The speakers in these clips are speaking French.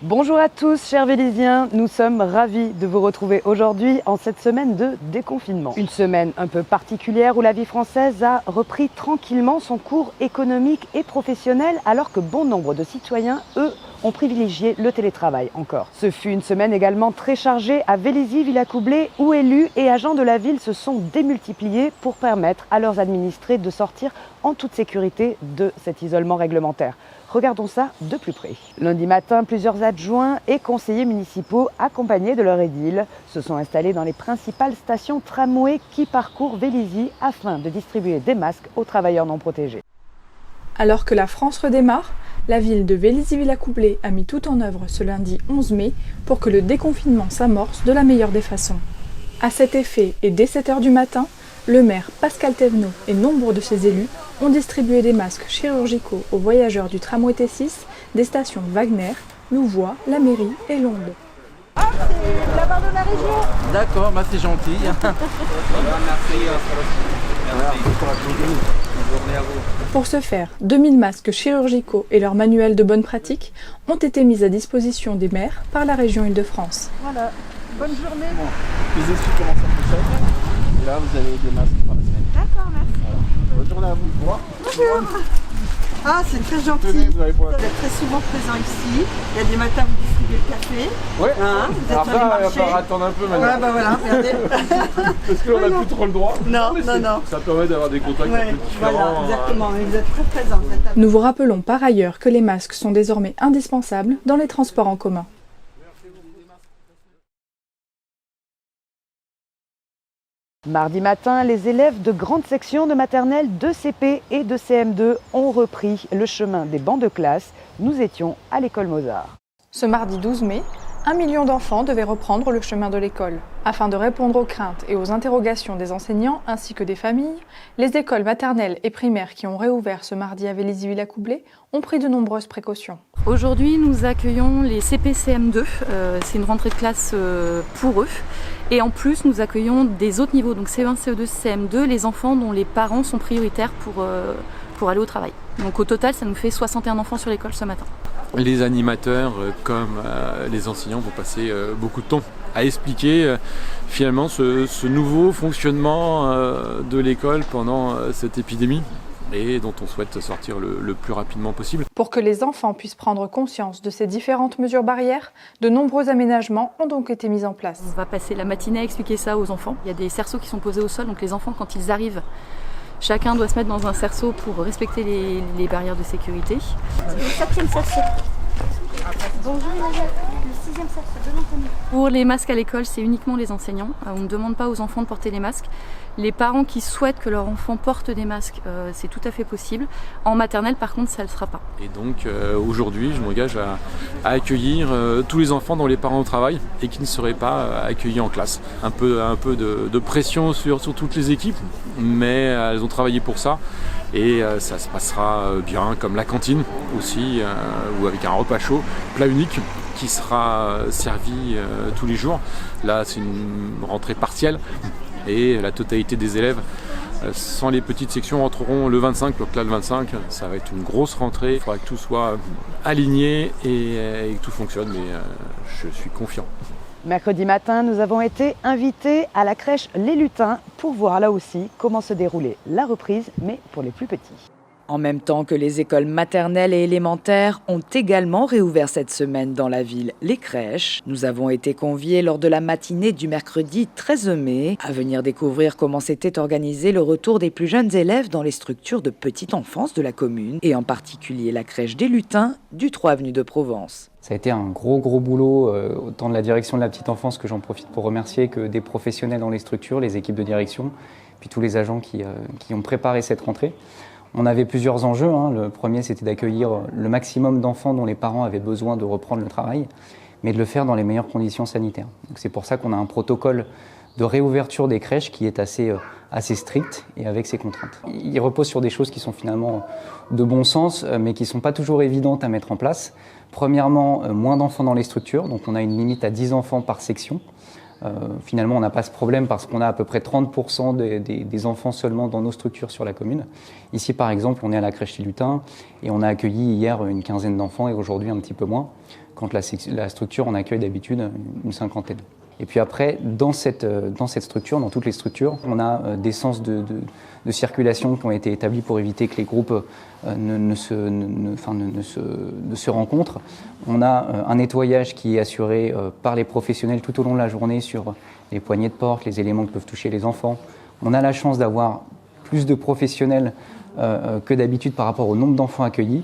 Bonjour à tous, chers Vélésiens, nous sommes ravis de vous retrouver aujourd'hui en cette semaine de déconfinement. Une semaine un peu particulière où la vie française a repris tranquillement son cours économique et professionnel alors que bon nombre de citoyens, eux, ont privilégié le télétravail encore. Ce fut une semaine également très chargée à Vélizy-Villacoublay où élus et agents de la ville se sont démultipliés pour permettre à leurs administrés de sortir en toute sécurité de cet isolement réglementaire. Regardons ça de plus près. Lundi matin, plusieurs adjoints et conseillers municipaux accompagnés de leur édile se sont installés dans les principales stations tramway qui parcourent Vélizy afin de distribuer des masques aux travailleurs non protégés. Alors que la France redémarre, la ville de Vélizy-Villacoublay a mis tout en œuvre ce lundi 11 mai pour que le déconfinement s'amorce de la meilleure des façons. À cet effet, et dès 7 h du matin, le maire Pascal Thévenot et nombre de ses élus ont distribué des masques chirurgicaux aux voyageurs du tramway T6 des stations Wagner, Louvois, la mairie et Londe. Ah, c'est la part de la région. D'accord, bah c'est gentil. Pour ce faire, 2000 masques chirurgicaux et leurs manuels de bonne pratique ont été mis à disposition des maires par la région Île-de-France. Voilà, bonne journée. Bon, je vous explique comment ça fonctionne. Et là, vous avez des masques par la semaine. D'accord, merci. Voilà. Bonne journée à vous. Au revoir. Bonjour. Ah, c'est très gentil. Tenez, vous avez pour la- Vous êtes très souvent présent ici. Il y a des matins où vous distribuez le café. Ouais. Hein, vous êtes Alors sur les ça, il va marchés. falloir attendre un peu maintenant. Ouais, bah voilà, regardez. Parce qu'on n'a plus trop le droit. Non, mais non, c'est- non. Ça permet d'avoir des contacts un Ouais, peu différents. voilà, exactement. Vous êtes très présent. Vous êtes à- Nous vous rappelons par ailleurs que les masques sont désormais indispensables dans les transports en commun. Mardi matin, les élèves de grande section de maternelle de CP et de CM2 ont repris le chemin des bancs de classe. Nous étions à l'école Mozart. Ce mardi 12 mai, 1 million d'enfants devaient reprendre le chemin de l'école. Afin de répondre aux craintes et aux interrogations des enseignants ainsi que des familles, les écoles maternelles et primaires qui ont réouvert ce mardi à Vélizy-Villacoublay ont pris de nombreuses précautions. Aujourd'hui, nous accueillons les CP-CM2, c'est une rentrée de classe pour eux. Et en plus, nous accueillons des autres niveaux, donc CE1, CE2, CM2, les enfants dont les parents sont prioritaires pour aller au travail. Donc au total, ça nous fait 61 enfants sur l'école ce matin. Les animateurs comme les enseignants vont passer beaucoup de temps à expliquer finalement ce nouveau fonctionnement de l'école pendant cette épidémie et dont on souhaite sortir le plus rapidement possible. Pour que les enfants puissent prendre conscience de ces différentes mesures barrières, de nombreux aménagements ont donc été mis en place. On va passer la matinée à expliquer ça aux enfants. Il y a des cerceaux qui sont posés au sol, donc les enfants, quand ils arrivent, chacun doit se mettre dans un cerceau pour respecter les barrières de sécurité. Le 7e cerceau. Bonjour, le 6e cerceau de l'Anthony. Pour les masques à l'école, c'est uniquement les enseignants. On ne demande pas aux enfants de porter les masques. Les parents qui souhaitent que leur enfant porte des masques, c'est tout à fait possible. En maternelle, par contre, ça ne le sera pas. Et donc aujourd'hui, je m'engage à accueillir tous les enfants dont les parents travaillent et qui ne seraient pas accueillis en classe. Un peu de pression sur toutes les équipes, mais elles ont travaillé pour ça. Et ça se passera bien, comme la cantine aussi, ou avec un repas chaud, plat unique, qui sera servi tous les jours. Là, c'est une rentrée partielle et la totalité des élèves, sans les petites sections, rentreront le 25. Donc là, le 25, ça va être une grosse rentrée. Il faudra que tout soit aligné et que tout fonctionne, mais je suis confiant. Mercredi matin, nous avons été invités à la crèche Les Lutins pour voir là aussi comment se déroulait la reprise, mais pour les plus petits. En même temps que les écoles maternelles et élémentaires ont également réouvert cette semaine dans la ville les crèches, nous avons été conviés lors de la matinée du mercredi 13 mai à venir découvrir comment s'était organisé le retour des plus jeunes élèves dans les structures de petite enfance de la commune, et en particulier la crèche des Lutins du 3 avenue de Provence. Ça a été un gros boulot, autant de la direction de la petite enfance, que j'en profite pour remercier, que des professionnels dans les structures, les équipes de direction, puis tous les agents qui ont préparé cette rentrée. On avait plusieurs enjeux. Le premier, c'était d'accueillir le maximum d'enfants dont les parents avaient besoin de reprendre le travail, mais de le faire dans les meilleures conditions sanitaires. Donc c'est pour ça qu'on a un protocole de réouverture des crèches qui est assez strict et avec ses contraintes. Il repose sur des choses qui sont finalement de bon sens, mais qui ne sont pas toujours évidentes à mettre en place. Premièrement, moins d'enfants dans les structures, donc on a une limite à 10 enfants par section. Finalement, on n'a pas ce problème parce qu'on a à peu près 30% des enfants seulement dans nos structures sur la commune. Ici, par exemple, on est à la crèche Lutin et on a accueilli hier une quinzaine d'enfants et aujourd'hui un petit peu moins. Quand la structure, on accueille d'habitude une cinquantaine. Et puis après, dans cette structure, dans toutes les structures, on a des sens de circulation qui ont été établis pour éviter que les groupes ne se rencontrent. On a un nettoyage qui est assuré par les professionnels tout au long de la journée sur les poignées de porte, les éléments qui peuvent toucher les enfants. On a la chance d'avoir plus de professionnels que d'habitude par rapport au nombre d'enfants accueillis.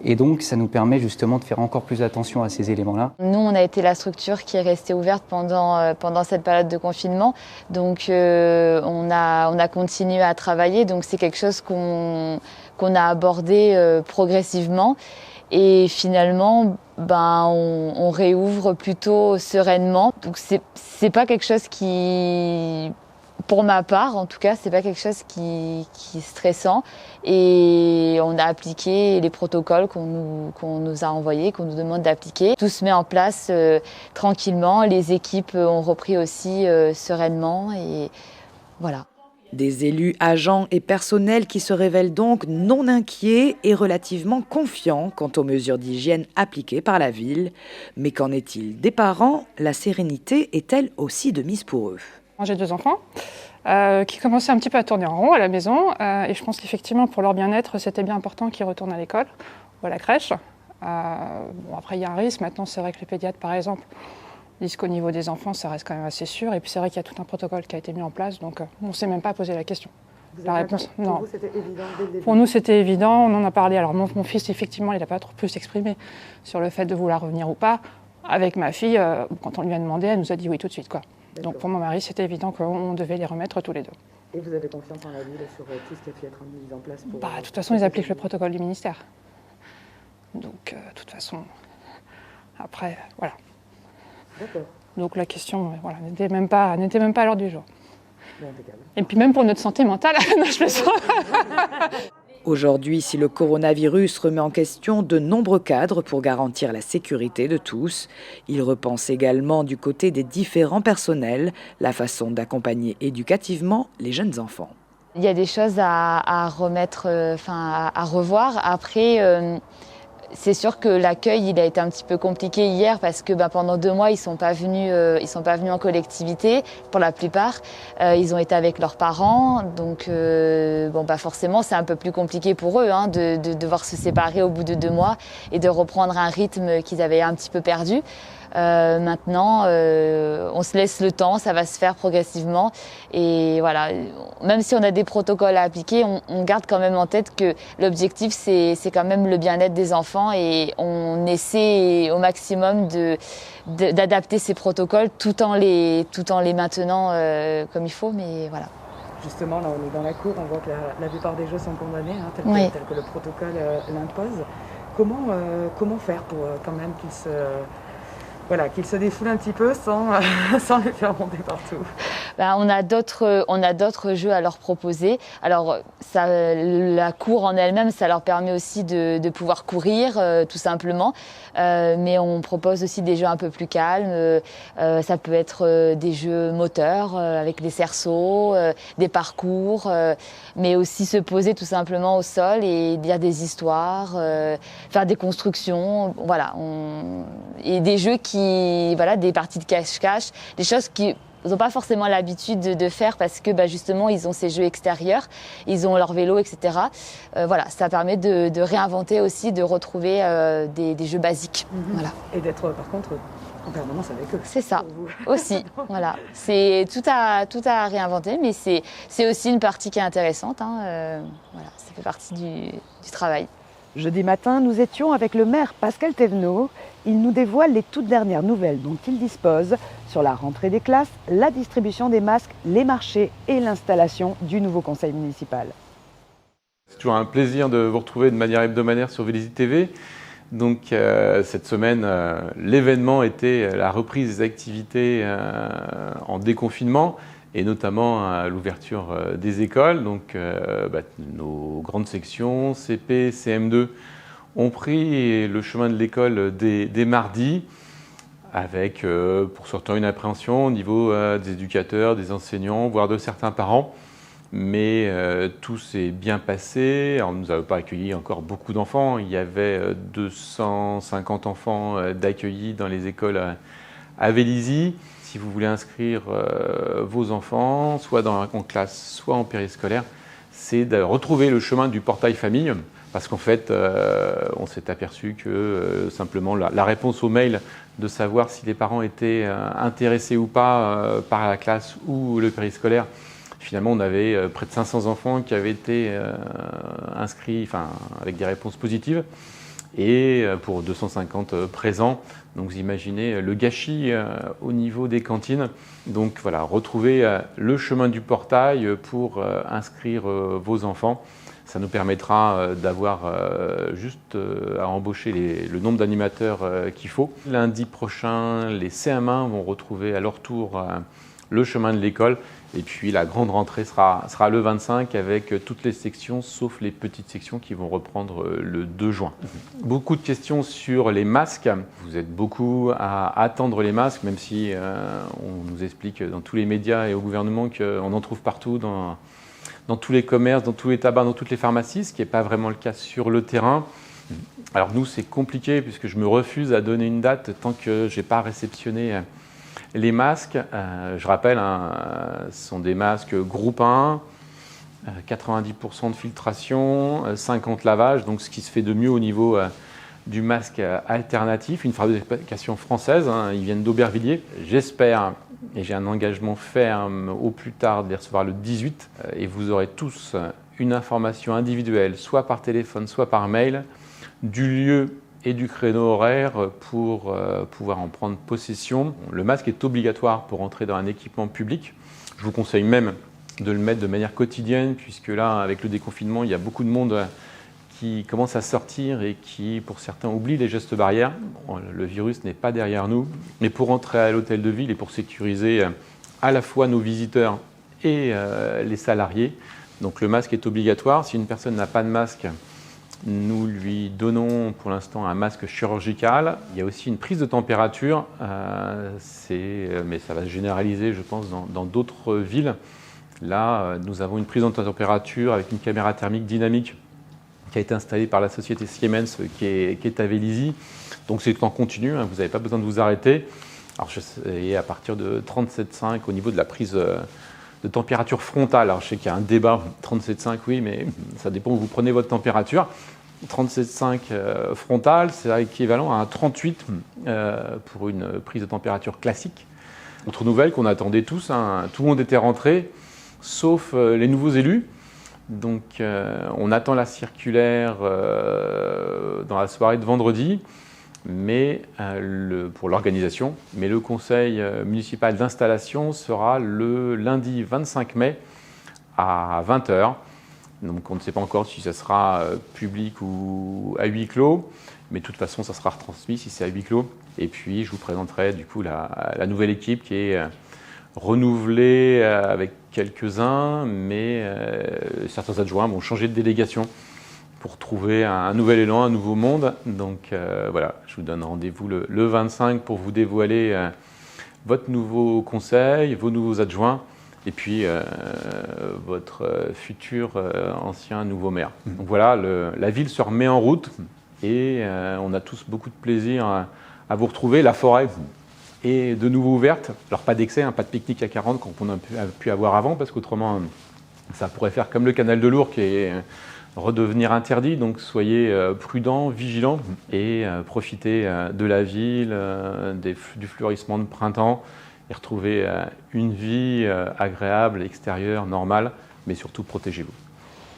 Et donc, ça nous permet justement de faire encore plus attention à ces éléments-là. Nous, on a été la structure qui est restée ouverte pendant cette période de confinement. Donc, on a continué à travailler. Donc, c'est quelque chose qu'on a abordé progressivement. Et finalement, on réouvre plutôt sereinement. Donc, c'est pas quelque chose qui... Pour ma part, en tout cas, c'est pas quelque chose qui est stressant et on a appliqué les protocoles qu'on nous a envoyés, qu'on nous demande d'appliquer. Tout se met en place tranquillement, les équipes ont repris aussi sereinement et voilà. Des élus, agents et personnels qui se révèlent donc non inquiets et relativement confiants quant aux mesures d'hygiène appliquées par la ville. Mais qu'en est-il des parents? La sérénité est-elle aussi de mise pour eux? J'ai 2 enfants qui commençaient un petit peu à tourner en rond à la maison et je pense qu'effectivement pour leur bien-être c'était bien important qu'ils retournent à l'école ou à la crèche. Après il y a un risque, maintenant c'est vrai que les pédiatres par exemple disent qu'au niveau des enfants ça reste quand même assez sûr et puis c'est vrai qu'il y a tout un protocole qui a été mis en place donc on ne s'est même pas posé la question. La réponse, non. Pour vous c'était évident dès le début? Pour nous c'était évident, on en a parlé. Alors mon fils effectivement il n'a pas trop plus exprimé sur le fait de vouloir revenir ou pas. Avec ma fille, quand on lui a demandé, elle nous a dit oui tout de suite, quoi. Donc pour mon mari, c'était évident qu'on devait les remettre tous les deux. Et vous avez confiance en la ville sur tout ce qui a pu être mis en place pour... De toute façon, ils appliquent le protocole du ministère. Donc, de toute façon, après, voilà. D'accord. Donc la question, voilà, n'était même pas à l'ordre du jour. Bon, impeccable. Et puis même pour notre santé mentale, non, je plaisante. Aujourd'hui, si le coronavirus remet en question de nombreux cadres pour garantir la sécurité de tous, il repense également du côté des différents personnels la façon d'accompagner éducativement les jeunes enfants. Il y a des choses à remettre, à revoir. Après, c'est sûr que l'accueil, il a été un petit peu compliqué hier parce que pendant 2 mois, ils sont pas venus en collectivité pour la plupart. Ils ont été avec leurs parents, donc forcément, c'est un peu plus compliqué pour eux de devoir se séparer au bout de 2 mois et de reprendre un rythme qu'ils avaient un petit peu perdu. Maintenant, on se laisse le temps, ça va se faire progressivement. Et voilà, même si on a des protocoles à appliquer, on garde quand même en tête que l'objectif, c'est quand même le bien-être des enfants et on essaie au maximum d'adapter ces protocoles tout en les maintenant comme il faut, mais voilà. Justement, là, on est dans la cour, on voit que la plupart des jeux sont condamnés, tel que le protocole l'impose. Comment faire pour quand même qu'ils se défoulent un petit peu sans les faire monter partout? On a d'autres jeux à leur proposer. Alors, la cour en elle-même, ça leur permet aussi de pouvoir courir, tout simplement. Mais on propose aussi des jeux un peu plus calmes. Ça peut être des jeux moteurs avec des cerceaux, des parcours, mais aussi se poser tout simplement au sol et dire des histoires, faire des constructions. Voilà, et des jeux des parties de cache-cache, des choses qui n'ont pas forcément l'habitude de faire parce que justement ils ont ces jeux extérieurs, ils ont leur vélo, etc. Ça permet de réinventer aussi, de retrouver des jeux basiques. Voilà. Et d'être par contre en permanence avec eux. C'est ça, aussi. Voilà. C'est tout à réinventer, mais c'est aussi une partie qui est intéressante. Ça fait partie du travail. Jeudi matin, nous étions avec le maire Pascal Thévenot. Il nous dévoile les toutes dernières nouvelles dont il dispose sur la rentrée des classes, la distribution des masques, les marchés et l'installation du nouveau conseil municipal. C'est toujours un plaisir de vous retrouver de manière hebdomadaire sur Vélizy TV. Donc cette semaine, l'événement était la reprise des activités en déconfinement et notamment l'ouverture des écoles. Donc nos grandes sections, CP, CM2, ont pris le chemin de l'école dès mardi, avec pour certains une appréhension au niveau des éducateurs, des enseignants, voire de certains parents. Mais tout s'est bien passé. Alors, nous n'avons pas accueilli encore beaucoup d'enfants. Il y avait 250 enfants d'accueillis dans les écoles à Vélizy. Si vous voulez inscrire vos enfants, soit en classe, soit en périscolaire, c'est de retrouver le chemin du portail famille. Parce qu'en fait, on s'est aperçu que simplement la réponse au mail de savoir si les parents étaient intéressés ou pas par la classe ou le périscolaire, finalement, on avait près de 500 enfants qui avaient été inscrits avec des réponses positives et pour 250 présents. Donc vous imaginez le gâchis au niveau des cantines. Donc voilà, retrouver le chemin du portail pour inscrire vos enfants. Ça nous permettra d'avoir juste à embaucher le nombre d'animateurs qu'il faut. Lundi prochain, les CM1 vont retrouver à leur tour le chemin de l'école. Et puis la grande rentrée sera le 25 avec toutes les sections, sauf les petites sections qui vont reprendre le 2 juin. Beaucoup de questions sur les masques. Vous êtes beaucoup à attendre les masques, même si on nous explique dans tous les médias et au gouvernement qu'on en trouve partout, dans tous les commerces, dans tous les tabacs, dans toutes les pharmacies, ce qui n'est pas vraiment le cas sur le terrain. Alors nous, c'est compliqué puisque je me refuse à donner une date tant que je n'ai pas réceptionné les masques. Je rappelle, ce sont des masques groupe 1, 90% de filtration, 50 lavages, donc ce qui se fait de mieux au niveau du masque alternatif, une fabrication française, ils viennent d'Aubervilliers. J'espère, et j'ai un engagement ferme au plus tard de les recevoir le 18, et vous aurez tous une information individuelle, soit par téléphone, soit par mail, du lieu et du créneau horaire pour pouvoir en prendre possession. Le masque est obligatoire pour entrer dans un équipement public. Je vous conseille même de le mettre de manière quotidienne, puisque là, avec le déconfinement, il y a beaucoup de monde qui commence à sortir et qui, pour certains, oublie les gestes barrières. Bon, le virus n'est pas derrière nous, mais pour entrer à l'hôtel de ville et pour sécuriser à la fois nos visiteurs et les salariés, donc le masque est obligatoire. Si une personne n'a pas de masque, nous lui donnons pour l'instant un masque chirurgical. Il y a aussi une prise de température, mais ça va se généraliser, je pense, dans d'autres villes. Là, nous avons une prise de température avec une caméra thermique dynamique qui a été installée par la société Siemens qui est à Vélizy. Donc c'est en continu, vous n'avez pas besoin de vous arrêter. Alors, et à partir de 37,5 au niveau de la prise de température frontale. Alors je sais qu'il y a un débat, 37,5 oui, mais ça dépend où vous prenez votre température. 37,5 frontale, c'est équivalent à un 38 pour une prise de température classique. Autre nouvelle qu'on attendait tous, tout le monde était rentré, sauf les nouveaux élus. Donc on attend la circulaire dans la soirée de vendredi, mais pour l'organisation. Mais le conseil municipal d'installation sera le lundi 25 mai à 20h. Donc on ne sait pas encore si ça sera public ou à huis clos, mais de toute façon ça sera retransmis si c'est à huis clos. Et puis je vous présenterai du coup la nouvelle équipe qui est renouvelée avec quelques-uns, mais certains adjoints vont changer de délégation pour trouver un nouvel élan, un nouveau monde. Donc voilà, je vous donne rendez-vous le 25 pour vous dévoiler votre nouveau conseil, vos nouveaux adjoints, et puis votre futur ancien nouveau maire. Donc voilà, la ville se remet en route et on a tous beaucoup de plaisir à vous retrouver. La forêt est de nouveau ouverte. Alors pas d'excès, pas de pique-nique à 40 comme on a pu avoir avant, parce qu'autrement ça pourrait faire comme le canal de l'Ourcq et redevenir interdit. Donc soyez prudents, vigilants et profitez de la ville, du fleurissement de printemps et retrouvez une vie agréable, extérieure, normale, mais surtout protégez-vous.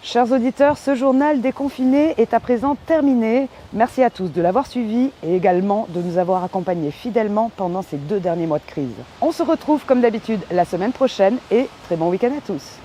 Chers auditeurs, ce journal déconfiné est à présent terminé. Merci à tous de l'avoir suivi et également de nous avoir accompagnés fidèlement pendant ces 2 derniers mois de crise. On se retrouve comme d'habitude la semaine prochaine et très bon week-end à tous.